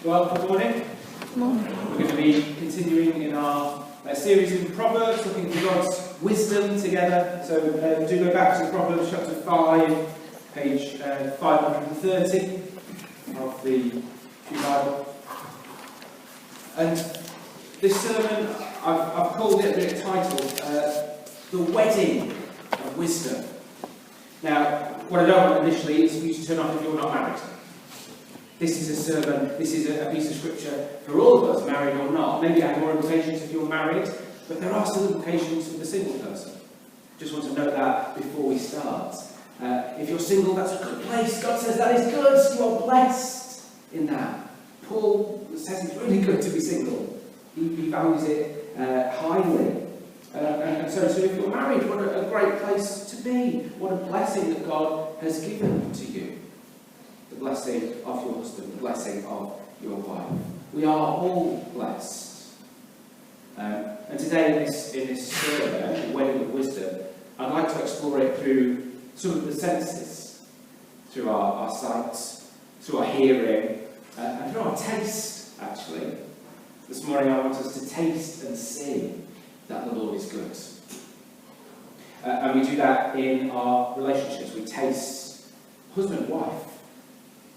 Well, good morning. Good morning. We're going to be continuing in our series in Proverbs, looking at God's wisdom together. So do go back to Proverbs chapter 5, page 530 of the Pew Bible. And this sermon, I've called it, titled, The Wedding of Wisdom. Now, what I don't want initially is for you to turn off if you're not married. This is a sermon, this is a piece of scripture for all of us, married or not. Maybe I have more implications if you're married, but there are still implications for the single person. Just want to note that before we start. If you're single, that's a good place. God says that is good. You are blessed in that. Paul says it's really good to be single. He values it highly. And so if you're married, what a great place to be. What a blessing that God has given to you. The blessing of your husband, the blessing of your wife. We are all blessed. And today in this sermon, The Wedding of Wisdom, I'd like to explore it through some of the senses. Through our sight, through our hearing, and through our taste, actually. This morning I want us to taste and see that the Lord is good. And we do that in our relationships. We taste husband, wife.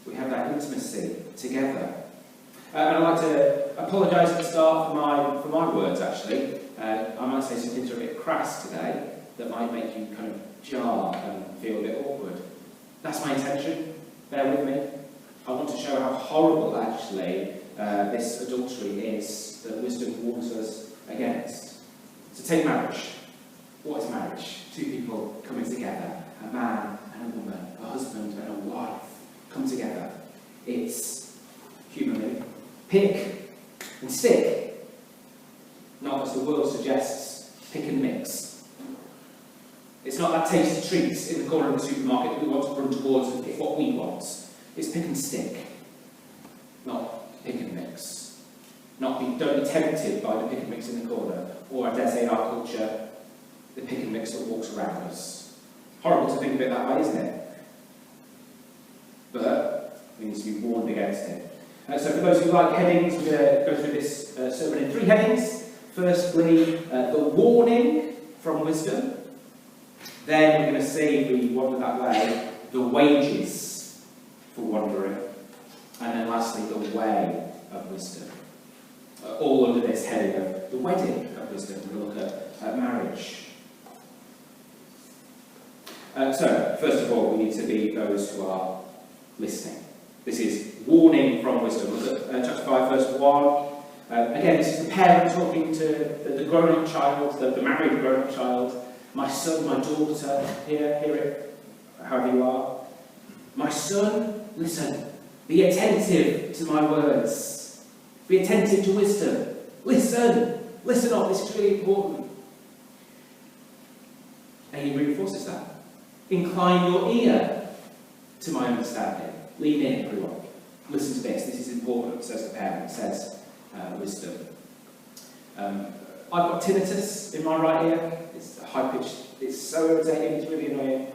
We have that intimacy together. And I'd like to apologise at the start for my words, actually. I might say some things are a bit crass today that might make you kind of jar and feel a bit awkward. That's my intention. Bear with me. I want to show how horrible, actually, this adultery is that wisdom warns us against. So take marriage. What is marriage? Two people coming together. A man and a woman. A husband and a wife. Come together. It's humanly pick and stick. Not as the world suggests, pick and mix. It's not that tasty treats in the corner of the supermarket that we want to run towards and pick what we want. It's pick and stick. Not pick and mix. Don't be tempted by the pick and mix in the corner, or I dare say in our culture, the pick and mix that walks around us. Horrible to think of it that way, isn't it? But we need to be warned against it. So for those who like headings, we're going to go through this sermon in three headings. Firstly, the warning from wisdom. Then we're going to see, if we wander that way, the wages for wandering. And then lastly, the way of wisdom. All under this heading of the wedding of wisdom. We're going to look at marriage. So, first of all, we need to be those who are listening. This is warning from wisdom. Look at chapter 5, verse 1. Again, this is the parent talking to the grown-up child, the married grown-up child. My son, my daughter, hear it, however you are. My son, listen, be attentive to my words. Be attentive to wisdom. Listen up, this is really important. And he reinforces that. Incline your ear to my understanding. Lean in, everyone. Listen to this. This is important, says the parent, says wisdom. I've got tinnitus in my right ear. It's high-pitched. It's so irritating, it's really annoying.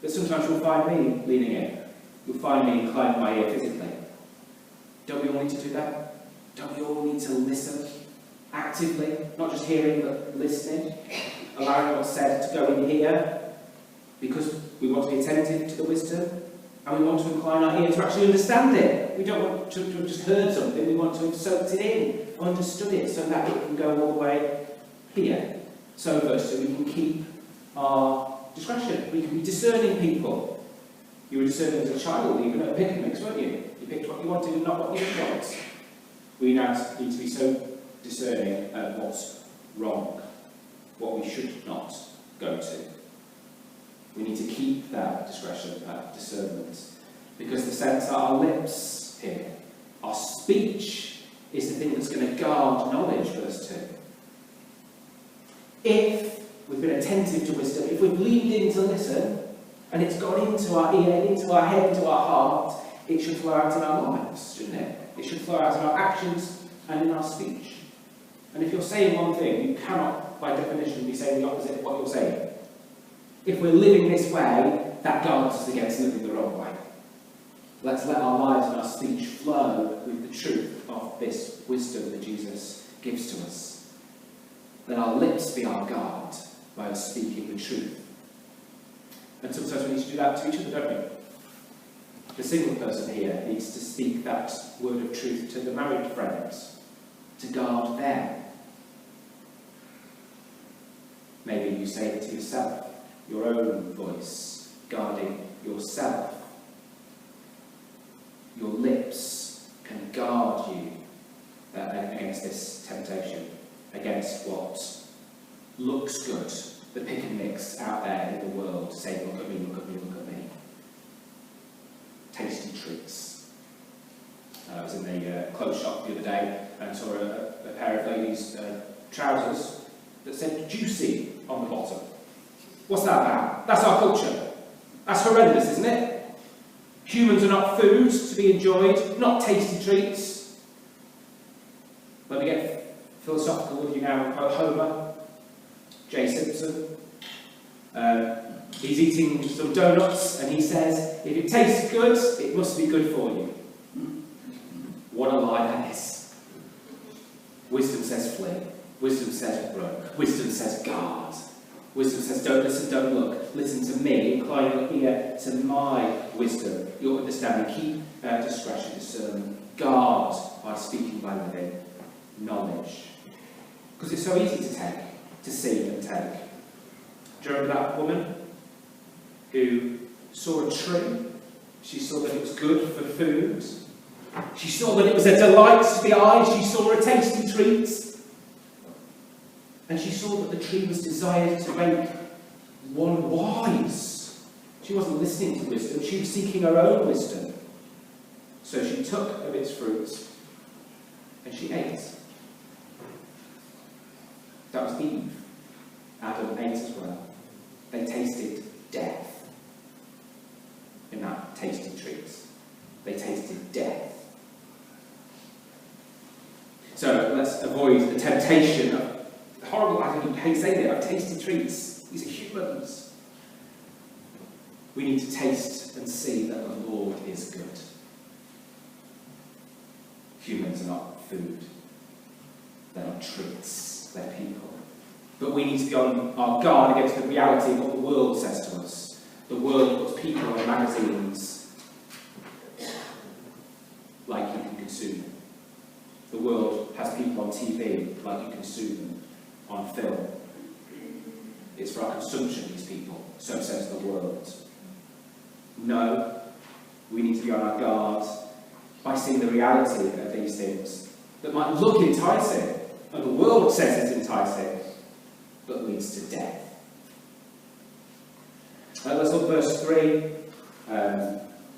But sometimes you'll find me leaning in. You'll find me inclining my ear physically. Don't we all need to do that? Don't we all need to listen actively? Not just hearing, but listening. Allowing what's said to go in here. Because we want to be attentive to the wisdom. And we want to incline our ear to actually understand it. We don't want to have just heard something. We want to have soaked it in, understood it, so that it can go all the way here. So first, we can keep our discretion. We can be discerning people. You were discerning as a child, even at a pick and mix, weren't you? You picked what you wanted and not what you didn't want. We now need to be so discerning at what's wrong, what we should not go to. We need to keep that discretion, that discernment, because the sense that our lips here, our speech, is the thing that's going to guard knowledge, verse 2. If we've been attentive to wisdom, if we've leaned in to listen, and it's gone into our ear, into our head, into our heart, it should flow out in our lives, shouldn't it? It should flow out in our actions and in our speech. And if you're saying one thing, you cannot, by definition, be saying the opposite of what you're saying. If we're living this way, that guards us against living the wrong way. Let's let our lives and our speech flow with the truth wisdom that Jesus gives to us. Let our lips be our guard by us speaking the truth. And sometimes we need to do that to each other, don't we? The single person here needs to speak that word of truth to the married friends, to guard them. Maybe you say it to yourself, your own voice, guarding yourself. Your lips can guard you against this temptation, against what looks good, the pick and mix out there in the world, saying, look at me, look at me, look at me. Tasty treats. I was in the clothes shop the other day and saw a pair of ladies' trousers that said juicy on the bottom. What's that about? That's our culture. That's horrendous, isn't it? Humans are not food to be enjoyed, not tasty treats. Let me get philosophical with you now and quote Homer, J. Simpson. He's eating some donuts and he says, if it tastes good, it must be good for you. What a lie that is. Wisdom says flee. Wisdom says run. Wisdom says guard. Wisdom says don't listen, don't look. Listen to me. Incline your ear to my wisdom. Your understanding. Keep discretion, discernment. Guard by speaking by within. Knowledge. Because it's so easy to take, to see and take. Do you remember that woman who saw a tree? She saw that it was good for food. She saw that it was a delight to the eyes. She saw a tasty treat. And she saw that the tree was desired to make one wise. She wasn't listening to wisdom. She was seeking her own wisdom. So she took of its fruits and she ate. That was Eve. Adam ate as well. They tasted death in that tasty treat. They tasted death. So let's avoid the temptation of horrible, I hate saying it, of tasty treats. These are humans. We need to taste and see that the Lord is good. Humans are not food. They're not treats. They're people. But we need to be on our guard against the reality of what the world says to us. The world puts people on magazines like you can consume them. The world has people on TV like you consume them, on film. It's for our consumption, these people. So says the world. No, we need to be on our guard by seeing the reality of these things that might look enticing, and the world says it's enticing, but leads to death. Let's look at verse 3.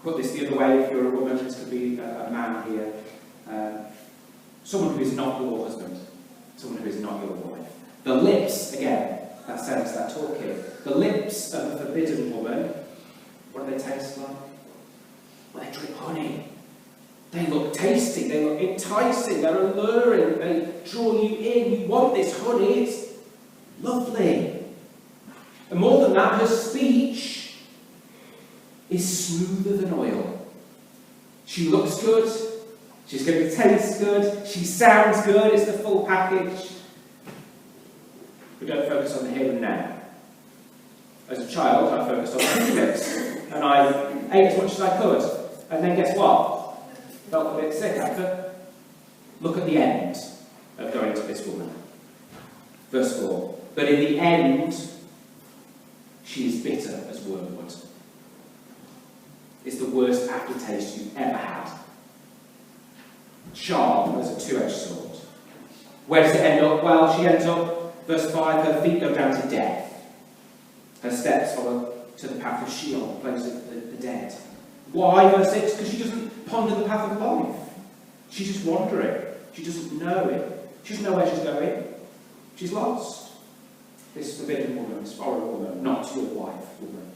Put this the other way, if you're a woman, this could be a man here. Someone who is not your husband. Someone who is not your wife. The lips, again, that sense, that talking. The lips of a forbidden woman, what do they taste like? Well, they drip honey. They look tasty, they look enticing, they're alluring, they draw you in. You want this honey, it's lovely. And more than that, her speech is smoother than oil. She looks good, she's going to taste good, she sounds good, it's the full package. We don't focus on the here and now. As a child, I focused on the mix, and I ate as much as I could. And then guess what? Felt a bit sick after. Look at the end of going to this woman. Verse 4. But in the end, she is bitter as wormwood. It's the worst aftertaste you've ever had. Sharp as a two-edged sword. Where does it end up? Well, she ends up, verse 5, her feet go down to death. Her steps follow to the path of Sheol, the place of the dead. Why? Verse 6, because she doesn't ponder the path of life. She's just wandering. She doesn't know it. She doesn't know where she's going. She's lost. This forbidden woman, this foreign woman, not your wife woman.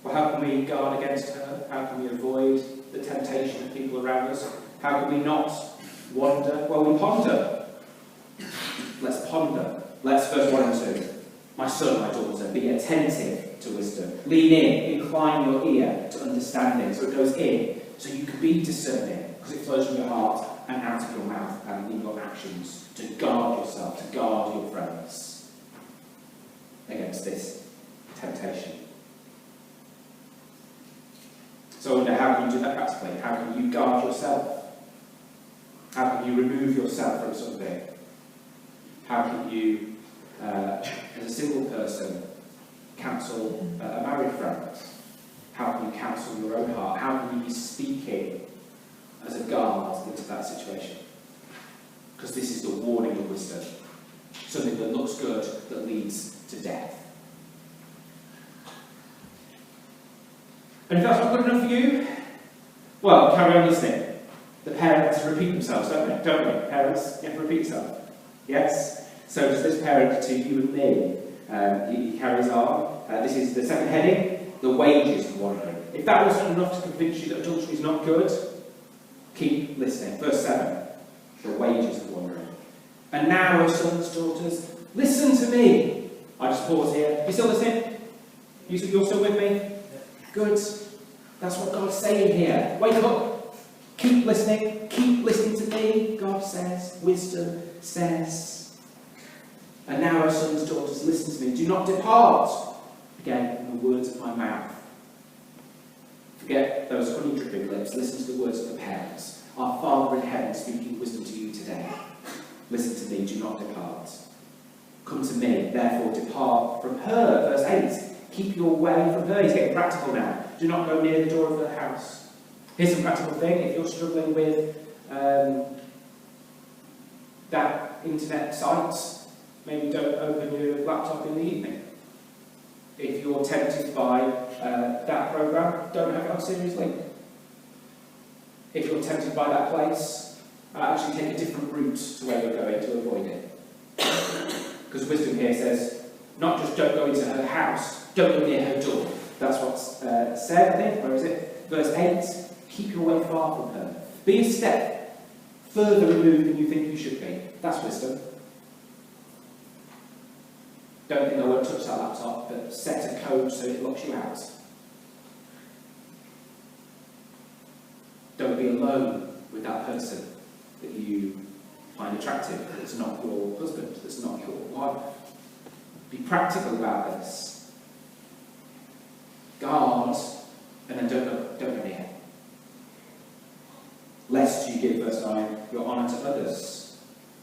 Well, how can we guard against her? How can we avoid the temptation of people around us? How can we not wander? Well, we ponder. Let's ponder. Let's verse 1 and 2. My son, my daughter, be attentive to wisdom. Lean in, incline your ear to understanding, so it goes in, so you can be discerning, because it flows from your heart and out of your mouth and in your actions, to guard yourself, to guard your friends against this temptation. So I wonder, how can you do that practically? How can you guard yourself? How can you remove yourself from something? How can you, as a single person, counsel a married friend? How can you counsel your own heart? How can you be speaking as a guard into that situation? Because this is the warning of wisdom. Something that looks good, that leads to death. And if that's not good enough for you, well, carry on listening. The parents repeat themselves, don't they? Don't we? Parents, you have to repeat yourself. Yes? So does this parent to you and me. He carries on. This is the second heading, the wages of wandering. If that wasn't enough to convince you that adultery is not good, keep listening. Verse 7, the wages of wandering. And now, O sons, daughters, listen to me. I just pause here. You still listening? You're still with me? Good. That's what God's saying here. Wake up. Keep listening. Keep listening to me. God says. Wisdom says. And now, O sons, daughters, listen to me. Do not depart, again, from the words of my mouth. Forget those honey-dripping lips. Listen to the words of the parents. Our Father in heaven speaking wisdom to you today. Listen to me. Do not depart. Come to me. Therefore, depart from her. Verse 8. Keep your way from her. He's getting practical now. Do not go near the door of her house. Here's some practical thing. If you're struggling with that internet site, maybe don't open your laptop in the evening. If you're tempted by that program, don't have it on Series Link. If you're tempted by that place, actually take a different route to where you're going to avoid it. Because wisdom here says, not just don't go into her house, don't go near her door. That's what's said, I think. Where is it? Verse 8. Keep your way far from her. Be a step further removed than you think you should be. That's wisdom. Don't think I won't touch that laptop, but set a code so it locks you out. Don't be alone with that person that you find attractive, that's not your husband, that's not your wife. Be practical about this. Guard, and then don't go near. Lest you give, verse 9, your honour to others,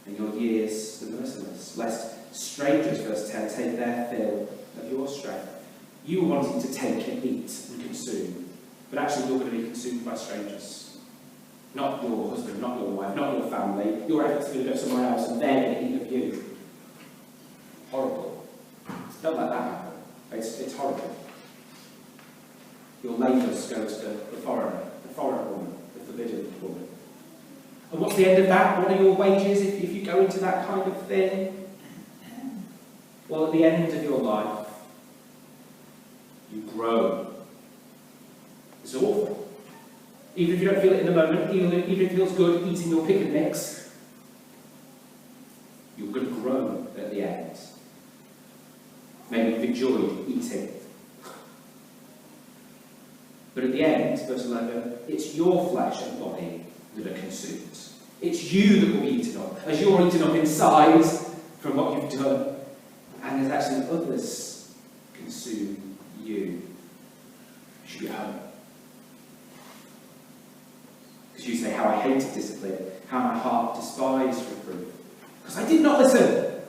and your years to the merciless. Lest strangers, verse 10, take their fill of your strength. You are wanting to take and eat and consume, but actually you're going to be consumed by strangers. Not your husband, not your wife, not your family. Your efforts are going to go somewhere else, and they're going to eat of you. Horrible. Don't let that happen. It's horrible. Your labours go to the foreigner woman, the forbidden woman. And what's the end of that? What are your wages if you go into that kind of thing? Well, at the end of your life, you grow. It's awful. Even if you don't feel it in the moment, even if it feels good eating your pick and mix, you're going to grow at the end. Maybe you've enjoyed eating. But at the end, verse 11, it's your flesh and body that are consumed. It's you that will be eaten up. As you're eaten up inside from what you've done, and as actually others consume you. You should be at home. Because you say, how I hated discipline, how my heart despised reproof. Because I did not listen.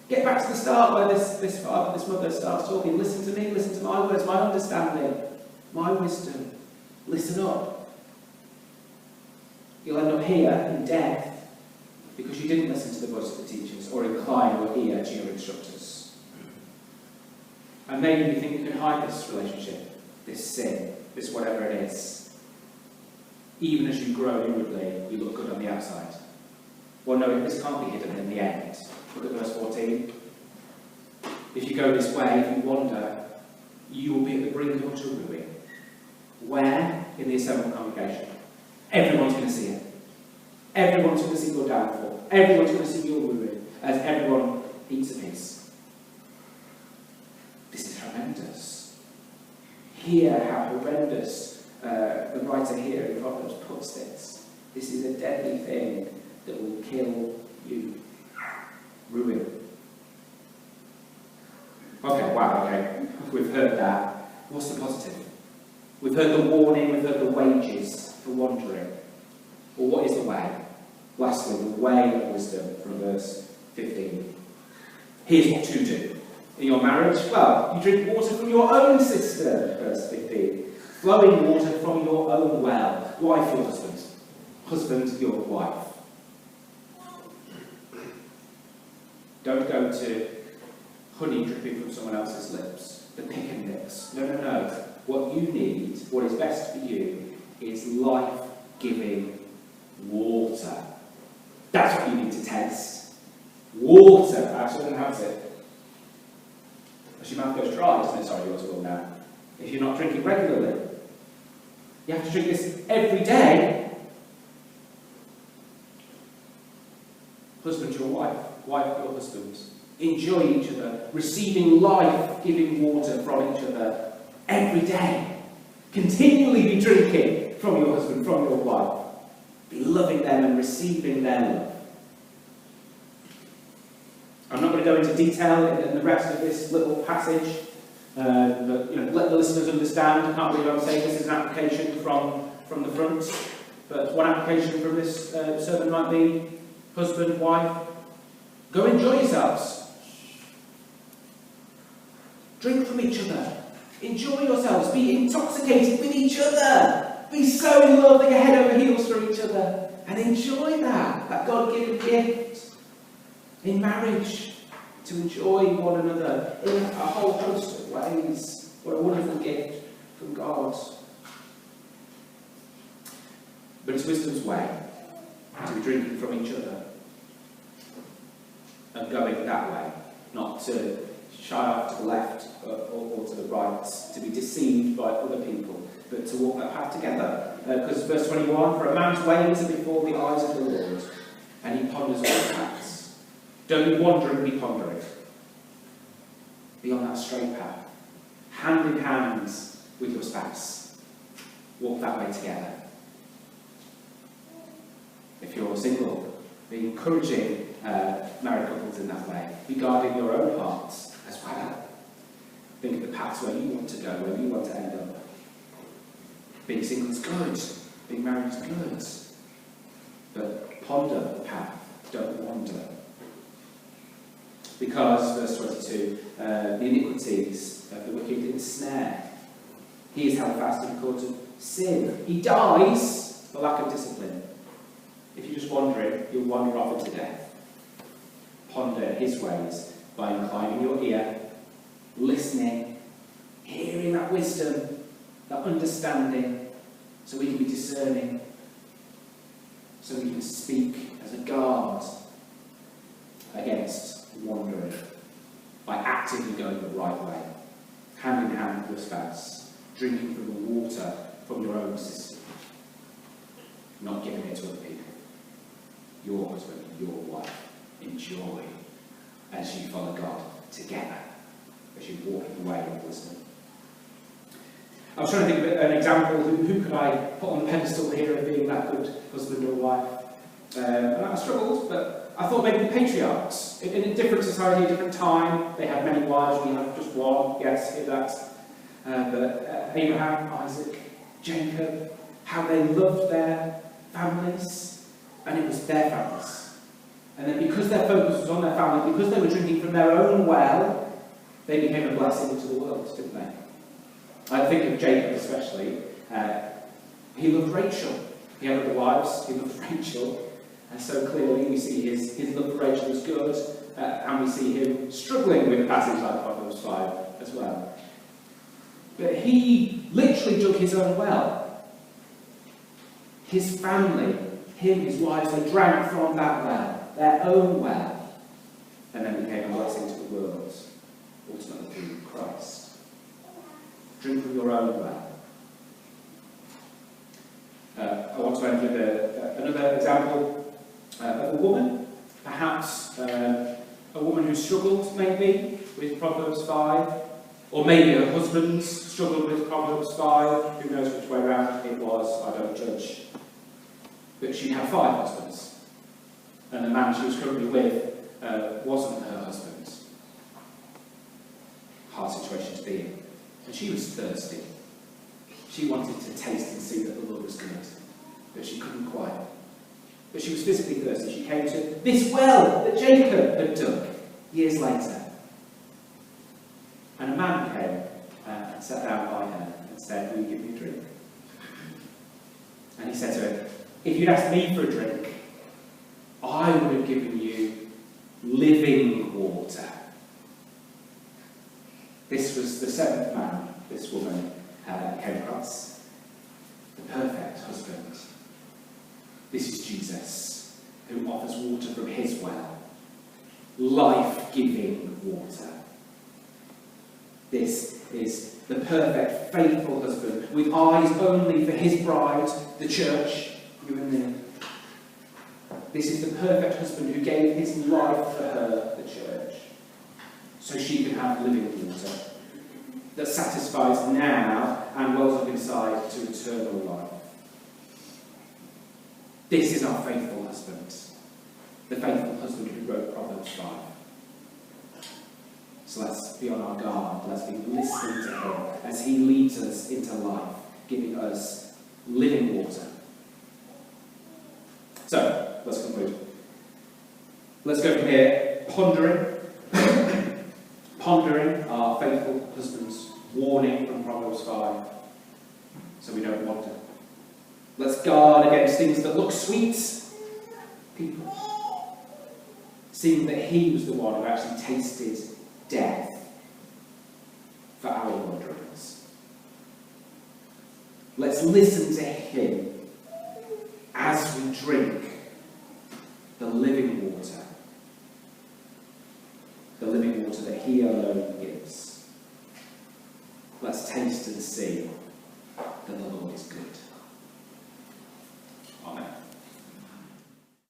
Get back to the start where this father, this mother starts talking. Listen to me, listen to my words, my understanding, my wisdom. Listen up. You'll end up here in death because you didn't listen to the voice of the teachers or incline your ear to your instructors. And maybe you think you can hide this relationship, this sin, this whatever it is. Even as you grow inwardly, you look good on the outside. Well, no, this can't be hidden in the end. Look at verse 14. If you go this way, if you wander, you will be at the brink of utter ruin. Where? In the assembled congregation. Everyone's going to see it. Everyone's going to see your downfall. Everyone's going to see your ruin as everyone eats a piece. tremendous. Hear how horrendous the writer here in Proverbs puts this. This is a deadly thing that will kill you. Ruin. Okay, wow, okay. We've heard that. What's the positive? We've heard the warning, we've heard the wages for wandering. Well, what is the way? Lastly, the way of wisdom from verse 15. Here's what to do. In your marriage, well, you drink water from your own cistern, verse 15. Flowing water from your own well. Wife, your husband. Husband, your wife. Don't go to honey dripping from someone else's lips. The pick and mix. No, no, no. What you need, what is best for you, is life-giving water. That's what you need to taste. Water. Actually, I don't have it. As your mouth goes dry, doesn't it? Sorry, yours will now. If you're not drinking regularly. You have to drink this every day. Husband, your wife. Wife, your husband. Enjoy each other. Receiving life-giving water from each other every day. Continually be drinking from your husband, from your wife. Be loving them and receiving their love. I'm not going to go into detail in the rest of this little passage, but let the listeners understand. I can't believe I'm saying this is an application from the front, but one application from this sermon might be, husband, wife, go enjoy yourselves. Drink from each other. Enjoy yourselves. Be intoxicated with each other. Be so in love that you're head over heels for each other. And enjoy that God-given gift in marriage. To enjoy one another in a whole host of ways. What a wonderful gift from God. But it's wisdom's way to be drinking from each other. And going that way. Not to shy off to the left or to the right, to be deceived by other people, but to walk that path together. Because verse 21, for a man's ways are before the eyes of the Lord, and he ponders all his paths. Don't be wandering, be pondering. Be on that straight path, hand in hand with your spouse. Walk that way together. If you're single, be encouraging married couples in that way. Be guarding your own hearts as well. Think of the paths where you want to go, where you want to end up. Being single is good. Being married is good. But ponder the path. Don't wander. Because, verse 22, the iniquities of the wicked ensnare. He is held fast in the court of sin. He dies for lack of discipline. If you're just wandering, you'll wander off into death. Ponder his ways by inclining your ear, listening, hearing that wisdom, that understanding, so we can be discerning, so we can speak as a guard against wandering, by actively going the right way, hand in hand with your spouse, drinking from the water from your own system, not giving it to other people. Your husband, your wife, enjoy as you follow God together, as you walk in the way of wisdom. I was trying to think of an example. Who could I put on the pedestal here of being that good husband or wife? And I struggled, but I thought maybe the patriarchs. In a different society, a different time, they had many wives, we have just one, yes, if that's. But Abraham, Isaac, Jacob, how they loved their families, and it was their families. And then because their focus was on their family, because they were drinking from their own well, they became a blessing to the world, didn't they? I think of Jacob especially. He loved Rachel. He had other wives, he loved Rachel. And so clearly we see his love for Rachel is good, and we see him struggling with a passage like Proverbs 5 as well. But he literally dug his own well. His family, him, his wives, they drank from that well, their own well, and then became a blessing to the world, ultimately through Christ. Drink from your own well. I want to end with another example of a woman, perhaps a woman who struggled maybe with Proverbs 5. Or maybe her husband struggled with Proverbs 5. Who knows which way round it was? I don't judge. But she had 5 husbands. And the man she was currently with wasn't her husband. Hard situation to be in. And she was thirsty. She wanted to taste and see that the Lord was good. But she couldn't quite. But she was physically thirsty. She came to this well that Jacob had dug years later. And a man came and sat down by her and said, "Will you give me a drink?" And he said to her, "If you'd asked me for a drink, I would have given you living water." This was the 7th man this woman came across. The perfect husband. This is Jesus, who offers water from his well. Life-giving water. This is the perfect, faithful husband, with eyes only for his bride, the church, you and me. This is the perfect husband who gave his life for her, the church, so she can have living water that satisfies now and wells up inside to eternal life. This is our faithful husband, the faithful husband who wrote Proverbs 5. So let's be on our guard, let's be listening to him as he leads us into life, giving us living water. So, let's conclude. Let's go from here, pondering our faithful husband's warning from Proverbs 5, so we don't wander. Let's guard against things that look sweet, people, seeing that he was the one who actually tasted death for our wanderings. Let's listen to him as we drink the living water that he alone gives. Let's taste and see that the Lord is good.